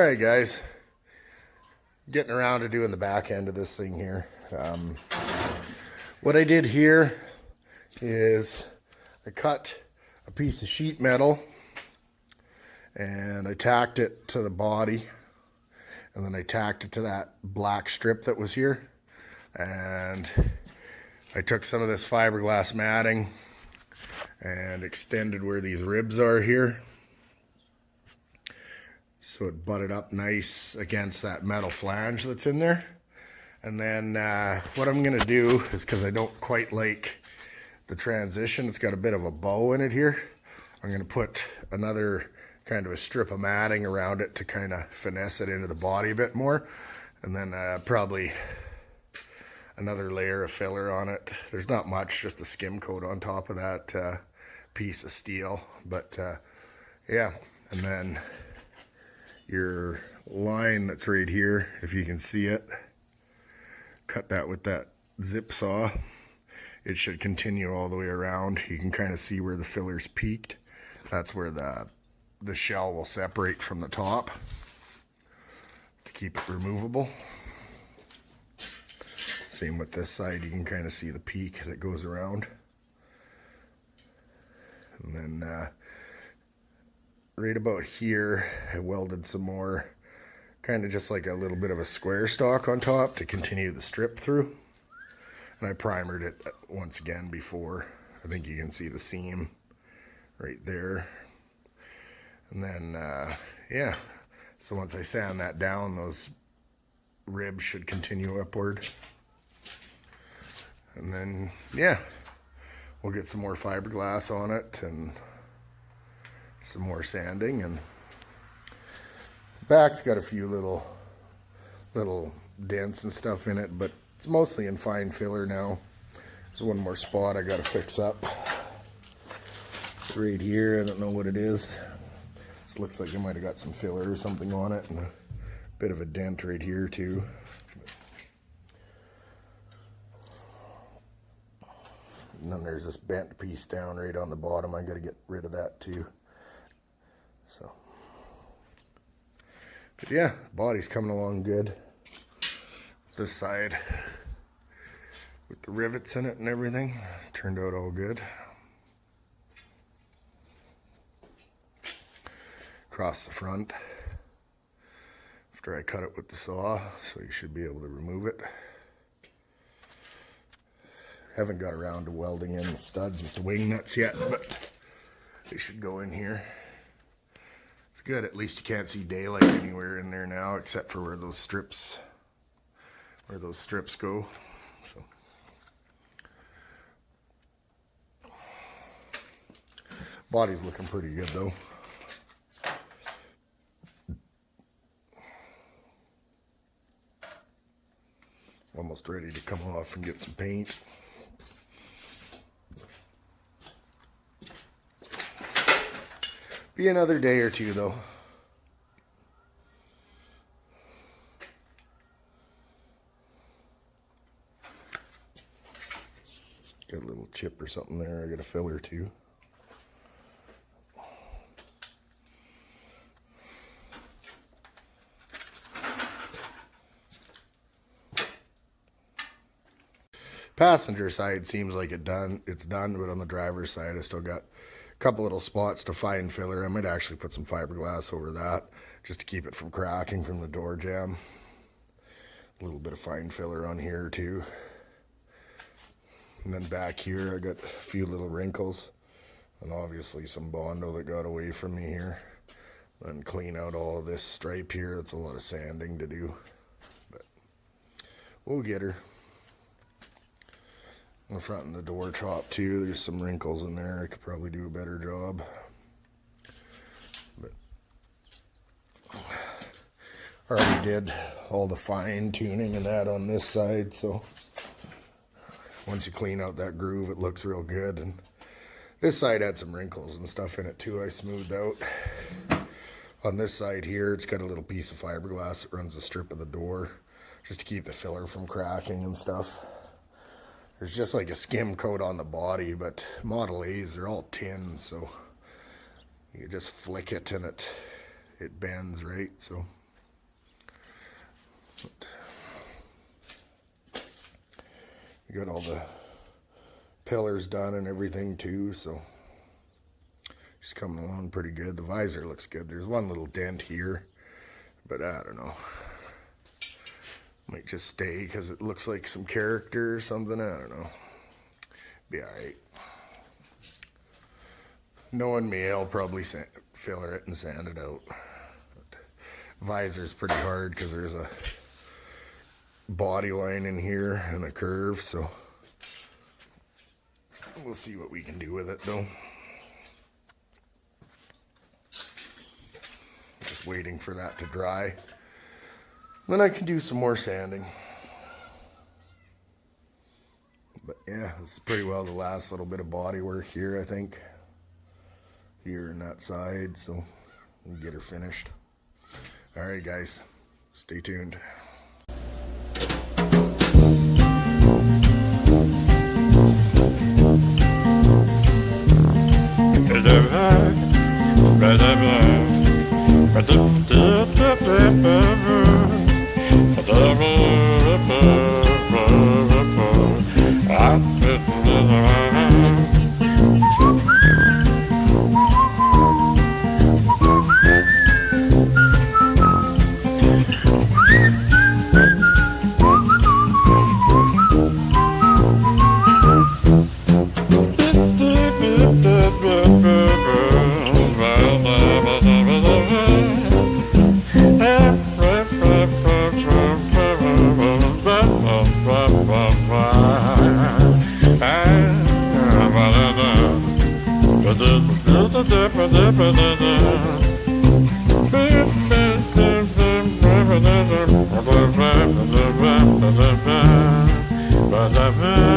Alright guys, getting around to doing the back end of this thing here. What I did here is I cut a piece of sheet metal and I tacked it to the body, and then I tacked it to that black strip that was here, and I took some of this fiberglass matting and extended where these ribs are here, so it butted up nice against that metal flange that's in there. And then what I'm gonna do is, because I don't quite like the transition, it's got a bit of a bow in it here, I'm gonna put another kind of a strip of matting around it to kind of finesse it into the body a bit more, and then probably another layer of filler on it. There's not much, just a skim coat on top of that piece of steel, but yeah. And then your line that's right here, if you can see it, cut that with that zip saw. It should continue all the way around. You can kind of see where the filler's peaked. That's where the shell will separate from the top to keep it removable. Same with this side, you can kind of see the peak that goes around. And then right about here, I welded some more, kind of just like a little bit of a square stock on top to continue the strip through. And I primered it once again before. I think you can see the seam right there. And then, yeah, so once I sand that down, those ribs should continue upward. And then, yeah, we'll get some more fiberglass on it and some more sanding, and the back's got a few little dents and stuff in it, but it's mostly in fine filler now. There's one more spot I gotta fix up right here. I don't know what it is. This looks like it might have got some filler or something on it, and a bit of a dent right here too. And then there's this bent piece down right on the bottom. I gotta get rid of that too. So, but yeah, body's coming along good. This side with the rivets in it and everything turned out all good. Across the front after I cut it with the saw, so you should be able to remove it. Haven't got around to welding in the studs with the wing nuts yet, but they should go in here. It's good, at least you can't see daylight anywhere in there now except for where those strips go. So body's looking pretty good though. Almost ready to come off and get some paint. Be another day or two though. Got a little chip or something there. I got a filler too. Passenger side seems like it's done, but on the driver's side I still got a couple little spots to fine filler. I might actually put some fiberglass over that just to keep it from cracking from the door jamb. A little bit of fine filler on here too. And then back here I got a few little wrinkles, and obviously some Bondo that got away from me here. Then clean out all of this stripe here. That's a lot of sanding to do, but we'll get her. In the front and the door top too, there's some wrinkles in there. I could probably do a better job, but I already did all the fine tuning and that on this side, so once you clean out that groove it looks real good. And this side had some wrinkles and stuff in it too. I smoothed out. On this side here, it's got a little piece of fiberglass that runs the strip of the door just to keep the filler from cracking and stuff. There's just like a skim coat on the body, but Model A's, they're all tin, so you just flick it and it bends right. So We got all the pillars done and everything too, so she's coming along pretty good. The visor looks good. There's one little dent here, but I don't know. Might just stay because it looks like some character or something. I don't know. Be alright. Knowing me, I'll probably filler it and sand it out. But visor's pretty hard because there's a body line in here and a curve, so we'll see what we can do with it though. Just waiting for that to dry. Then I can do some more sanding. But yeah, this is pretty well the last little bit of body work here, I think. Here and that side, so we'll get her finished. Alright guys, stay tuned. Ba-da-ba